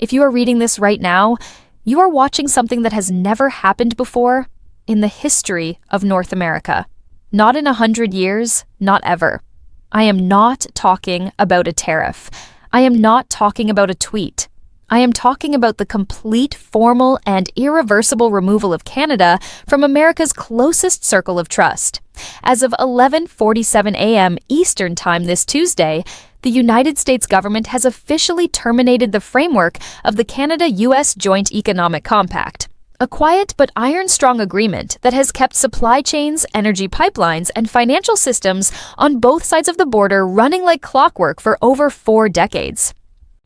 If you are reading this right now, you are watching something that has never happened before in the history of North America. Not in 100 years, not ever. I am not talking about a tariff. I am not talking about a tweet. I am talking about the complete formal and irreversible removal of Canada from America's closest circle of trust. As of 11:47 a.m. Eastern Time this Tuesday, the United States government has officially terminated the framework of the Canada-US Joint Economic Compact, a quiet but iron-strong agreement that has kept supply chains, energy pipelines, and financial systems on both sides of the border running like clockwork for over 4 decades.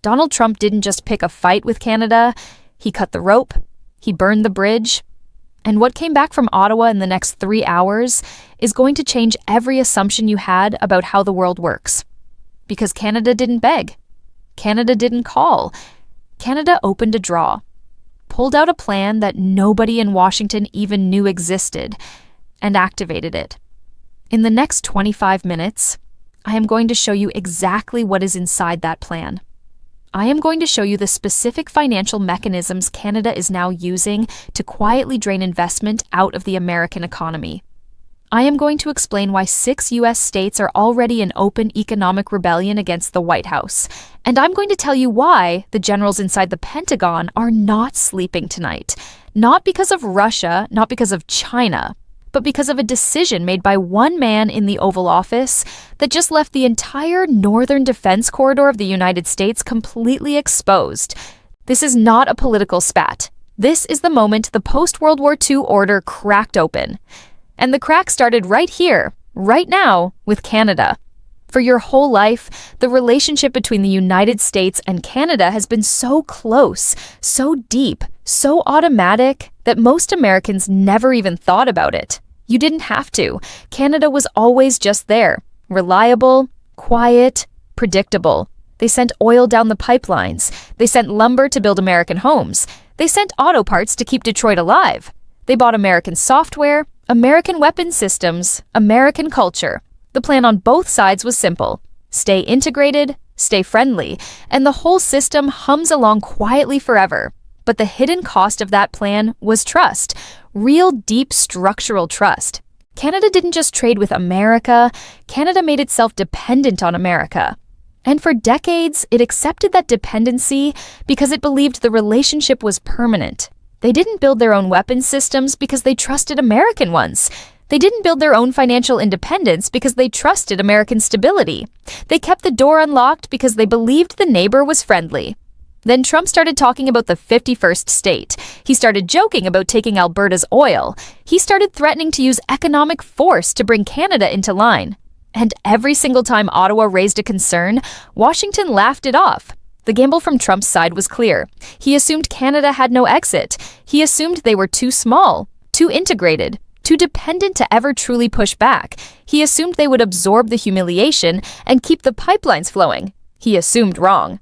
Donald Trump didn't just pick a fight with Canada, he cut the rope, he burned the bridge, and what came back from Ottawa in the next 3 hours is going to change every assumption you had about how the world works. Because Canada didn't beg. Canada didn't call. Canada opened a draw, pulled out a plan that nobody in Washington even knew existed, and activated it. In the next 25 minutes, I am going to show you exactly what is inside that plan. I am going to show you the specific financial mechanisms Canada is now using to quietly drain investment out of the American economy. I am going to explain why 6 U.S. states are already in open economic rebellion against the White House. And I'm going to tell you why the generals inside the Pentagon are not sleeping tonight. Not because of Russia, not because of China, but because of a decision made by one man in the Oval Office that just left the entire northern defense corridor of the United States completely exposed. This is not a political spat. This is the moment the post-World War II order cracked open. And the crack started right here, right now, with Canada. For your whole life, the relationship between the United States and Canada has been so close, so deep, so automatic that most Americans never even thought about it. You didn't have to. Canada was always just there. Reliable, quiet, predictable. They sent oil down the pipelines. They sent lumber to build American homes. They sent auto parts to keep Detroit alive. They bought American software, American weapons systems, American culture. The plan on both sides was simple. Stay integrated, stay friendly, and the whole system hums along quietly forever. But the hidden cost of that plan was trust. Real deep structural trust. Canada didn't just trade with America, Canada made itself dependent on America. And for decades, it accepted that dependency because it believed the relationship was permanent. They didn't build their own weapons systems because they trusted American ones. They didn't build their own financial independence because they trusted American stability. They kept the door unlocked because they believed the neighbor was friendly. Then Trump started talking about the 51st state. He started joking about taking Alberta's oil. He started threatening to use economic force to bring Canada into line. And every single time Ottawa raised a concern, Washington laughed it off. The gamble from Trump's side was clear. He assumed Canada had no exit. He assumed they were too small, too integrated, too dependent to ever truly push back. He assumed they would absorb the humiliation and keep the pipelines flowing. He assumed wrong.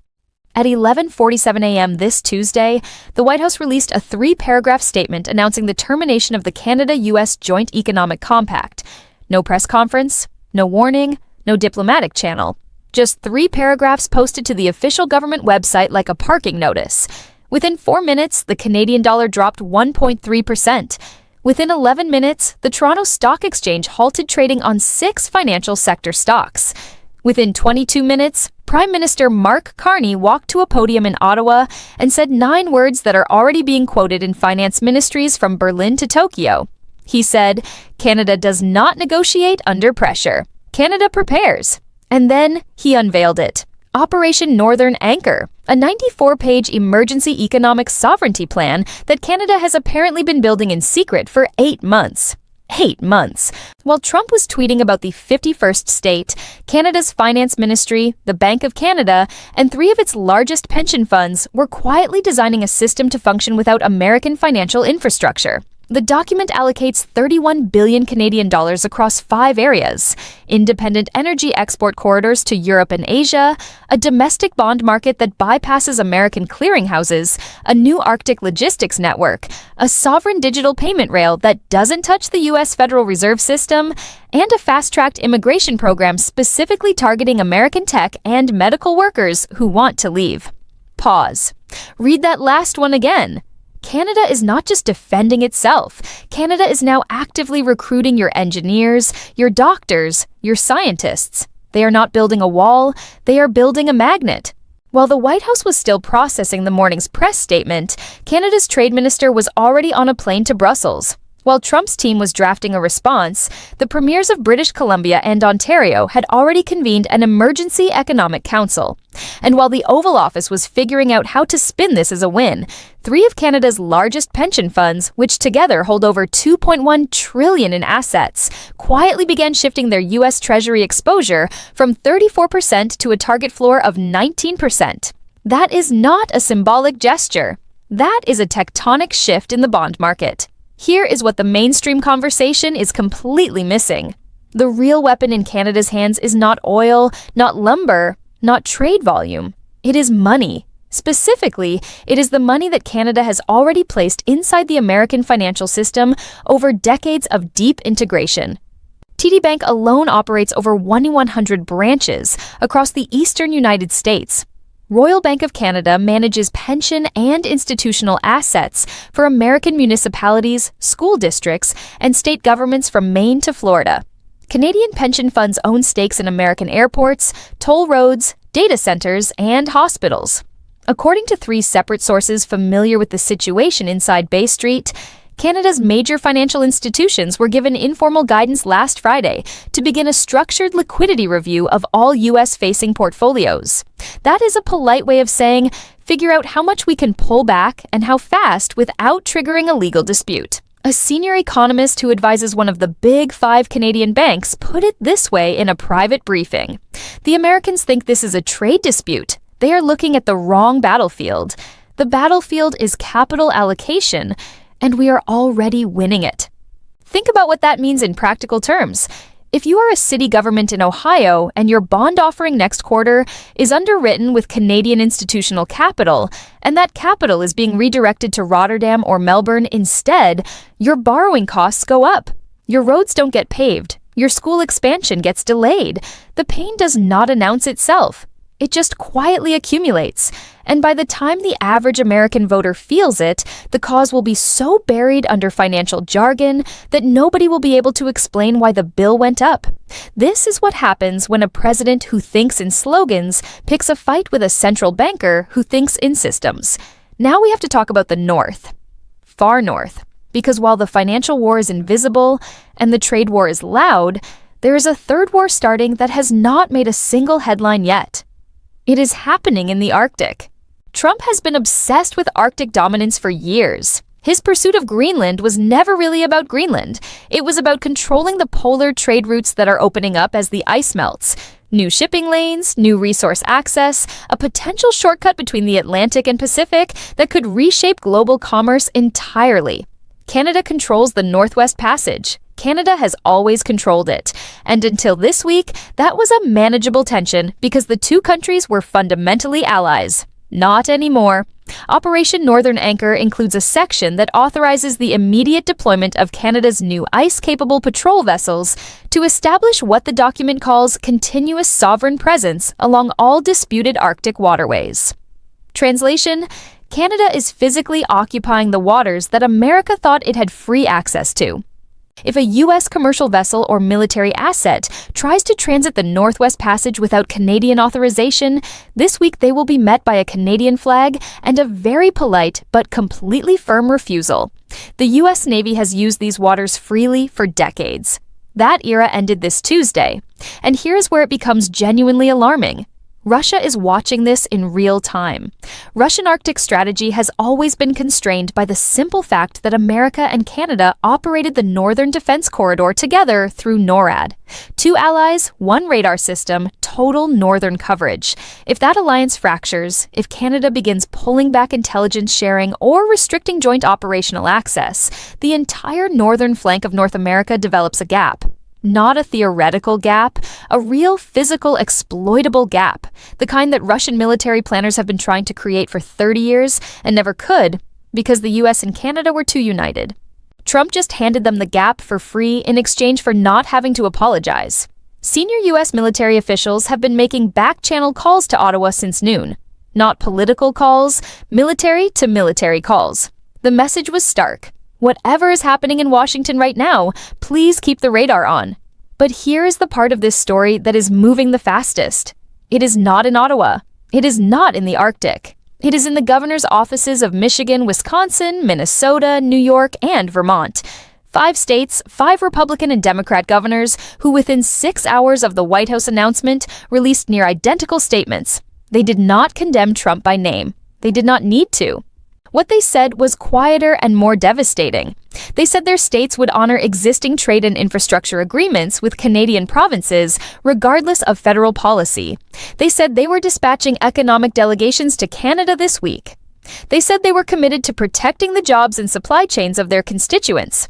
At 11:47 a.m. this Tuesday, the White House released a 3-paragraph statement announcing the termination of the Canada-US Joint Economic Compact. No press conference, no warning, no diplomatic channel. Just 3 paragraphs posted to the official government website like a parking notice. Within 4 minutes, the Canadian dollar dropped 1.3%. Within 11 minutes, the Toronto Stock Exchange halted trading on 6 financial sector stocks. Within 22 minutes, Prime Minister Mark Carney walked to a podium in Ottawa and said 9 words that are already being quoted in finance ministries from Berlin to Tokyo. He said, "Canada does not negotiate under pressure. Canada prepares." And then he unveiled it. Operation Northern Anchor, a 94-page emergency economic sovereignty plan that Canada has apparently been building in secret for 8 months. 8 months. While Trump was tweeting about the 51st state, Canada's finance ministry, the Bank of Canada, and 3 of its largest pension funds were quietly designing a system to function without American financial infrastructure. The document allocates 31 billion Canadian dollars across 5 areas: independent energy export corridors to Europe and Asia, a domestic bond market that bypasses American clearinghouses, a new Arctic logistics network, a sovereign digital payment rail that doesn't touch the U.S. Federal Reserve System, and a fast-tracked immigration program specifically targeting American tech and medical workers who want to leave. Pause. Read that last one again. Canada is not just defending itself. Canada is now actively recruiting your engineers, your doctors, your scientists. They are not building a wall, they are building a magnet. While the White House was still processing the morning's press statement, Canada's trade minister was already on a plane to Brussels. While Trump's team was drafting a response, the premiers of British Columbia and Ontario had already convened an emergency economic council. And while the Oval Office was figuring out how to spin this as a win, three of Canada's largest pension funds, which together hold over $2.1 trillion in assets, quietly began shifting their U.S. Treasury exposure from 34% to a target floor of 19%. That is not a symbolic gesture. That is a tectonic shift in the bond market. Here is what the mainstream conversation is completely missing. The real weapon in Canada's hands is not oil, not lumber, not trade volume. It is money. Specifically, it is the money that Canada has already placed inside the American financial system over decades of deep integration. TD Bank alone operates over 2,100 branches across the eastern United States. Royal Bank of Canada manages pension and institutional assets for American municipalities, school districts, and state governments from Maine to Florida. Canadian pension funds own stakes in American airports, toll roads, data centers, and hospitals. According to three separate sources familiar with the situation inside Bay Street, Canada's major financial institutions were given informal guidance last Friday to begin a structured liquidity review of all U.S.-facing portfolios. That is a polite way of saying, figure out how much we can pull back and how fast without triggering a legal dispute. A senior economist who advises one of the big five Canadian banks put it this way in a private briefing. The Americans think this is a trade dispute. They are looking at the wrong battlefield. The battlefield is capital allocation, and we are already winning it. Think about what that means in practical terms. If you are a city government in Ohio and your bond offering next quarter is underwritten with Canadian institutional capital, and that capital is being redirected to Rotterdam or Melbourne instead, your borrowing costs go up. Your roads don't get paved. Your school expansion gets delayed. The pain does not announce itself. It just quietly accumulates, and by the time the average American voter feels it, the cause will be so buried under financial jargon that nobody will be able to explain why the bill went up. This is what happens when a president who thinks in slogans picks a fight with a central banker who thinks in systems. Now we have to talk about the North. Far North. Because while the financial war is invisible and the trade war is loud, there is a third war starting that has not made a single headline yet. It is happening in the Arctic. Trump has been obsessed with Arctic dominance for years. His pursuit of Greenland was never really about Greenland. It was about controlling the polar trade routes that are opening up as the ice melts. New shipping lanes, new resource access, a potential shortcut between the Atlantic and Pacific that could reshape global commerce entirely. Canada controls the Northwest Passage. Canada has always controlled it, and until this week, that was a manageable tension because the two countries were fundamentally allies. Not anymore. Operation Northern Anchor includes a section that authorizes the immediate deployment of Canada's new ice-capable patrol vessels to establish what the document calls continuous sovereign presence along all disputed Arctic waterways. Translation: Canada is physically occupying the waters that America thought it had free access to. If a U.S. commercial vessel or military asset tries to transit the Northwest Passage without Canadian authorization, this week they will be met by a Canadian flag and a very polite but completely firm refusal. The U.S. Navy has used these waters freely for decades. That era ended this Tuesday. And here's where it becomes genuinely alarming. Russia is watching this in real time. Russian Arctic strategy has always been constrained by the simple fact that America and Canada operated the Northern Defense Corridor together through NORAD. Two allies, one radar system, total northern coverage. If that alliance fractures, if Canada begins pulling back intelligence sharing or restricting joint operational access, the entire northern flank of North America develops a gap. Not a theoretical gap, a real physical exploitable gap, the kind that Russian military planners have been trying to create for 30 years and never could because the US and Canada were too united. Trump just handed them the gap for free in exchange for not having to apologize. Senior US military officials have been making back-channel calls to Ottawa since noon. Not political calls, military to military calls. The message was stark. Whatever is happening in Washington right now, please keep the radar on. But here is the part of this story that is moving the fastest. It is not in Ottawa. It is not in the Arctic. It is in the governor's offices of Michigan, Wisconsin, Minnesota, New York, and Vermont. 5 states, 5 Republican and Democrat governors who within 6 hours of the White House announcement released near identical statements. They did not condemn Trump by name. They did not need to. What they said was quieter and more devastating. They said their states would honor existing trade and infrastructure agreements with Canadian provinces, regardless of federal policy. They said they were dispatching economic delegations to Canada this week. They said they were committed to protecting the jobs and supply chains of their constituents.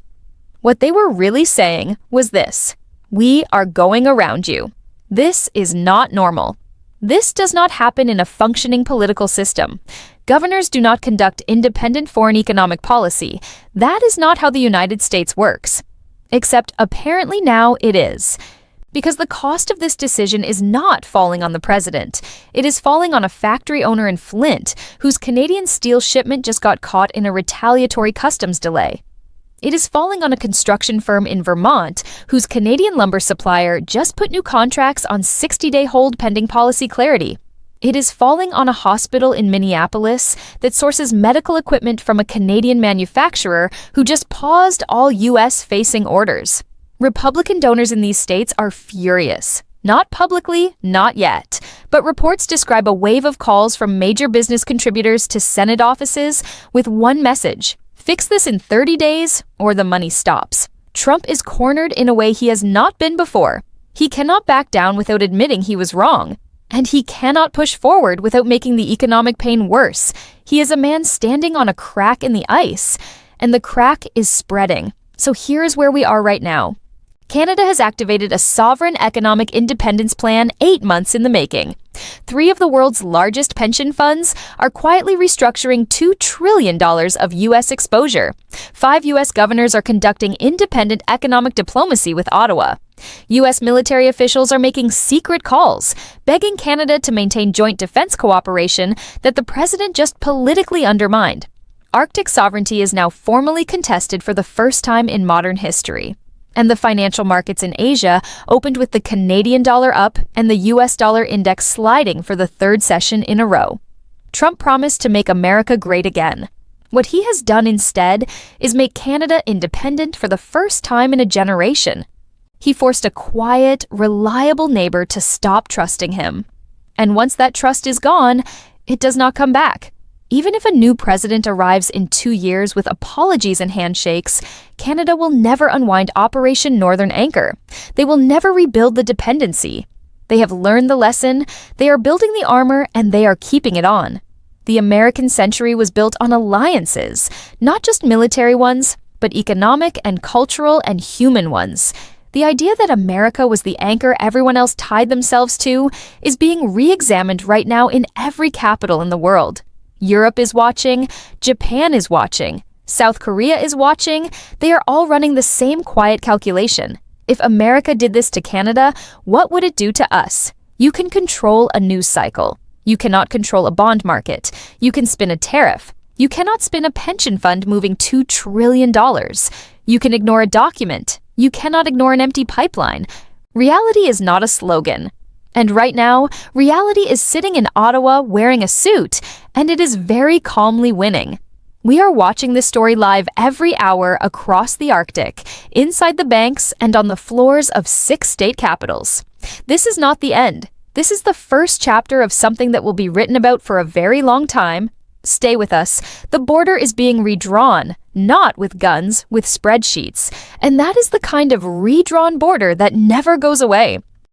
What they were really saying was this: we are going around you. This is not normal. This does not happen in a functioning political system. Governors do not conduct independent foreign economic policy. That is not how the United States works. Except apparently now it is. Because the cost of this decision is not falling on the president. It is falling on a factory owner in Flint, whose Canadian steel shipment just got caught in a retaliatory customs delay. It is falling on a construction firm in Vermont, whose Canadian lumber supplier just put new contracts on 60-day hold pending policy clarity. It is falling on a hospital in Minneapolis that sources medical equipment from a Canadian manufacturer who just paused all U.S.-facing orders. Republican donors in these states are furious. Not publicly, not yet, but reports describe a wave of calls from major business contributors to Senate offices with one message: fix this in 30 days or the money stops. Trump is cornered in a way he has not been before. He cannot back down without admitting he was wrong. And he cannot push forward without making the economic pain worse. He is a man standing on a crack in the ice, and the crack is spreading. So here is where we are right now. Canada has activated a sovereign economic independence plan 8 months in the making. 3 of the world's largest pension funds are quietly restructuring $2 trillion of U.S. exposure. 5 U.S. governors are conducting independent economic diplomacy with Ottawa. U.S. military officials are making secret calls, begging Canada to maintain joint defense cooperation that the president just politically undermined. Arctic sovereignty is now formally contested for the first time in modern history. And the financial markets in Asia opened with the Canadian dollar up and the U.S. dollar index sliding for the 3rd session in a row. Trump promised to make America great again. What he has done instead is make Canada independent for the first time in a generation. He forced a quiet, reliable neighbor to stop trusting him. And once that trust is gone, it does not come back. Even if a new president arrives in 2 years with apologies and handshakes, Canada will never unwind Operation Northern Anchor. They will never rebuild the dependency. They have learned the lesson, they are building the armor, and they are keeping it on. The American century was built on alliances, not just military ones, but economic and cultural and human ones. The idea that America was the anchor everyone else tied themselves to is being re-examined right now in every capital in the world. Europe is watching, Japan is watching, South Korea is watching. They are all running the same quiet calculation. If America did this to Canada, what would it do to us? You can control a news cycle. You cannot control a bond market. You can spin a tariff. You cannot spin a pension fund moving $2 trillion. You can ignore a document. You cannot ignore an empty pipeline. Reality is not a slogan. And right now, reality is sitting in Ottawa wearing a suit, and it is very calmly winning. We are watching this story live every hour across the Arctic, inside the banks, and on the floors of 6 state capitals. This is not the end. This is the first chapter of something that will be written about for a very long time. Stay with us. The border is being redrawn, not with guns, with spreadsheets. And that is the kind of redrawn border that never goes away.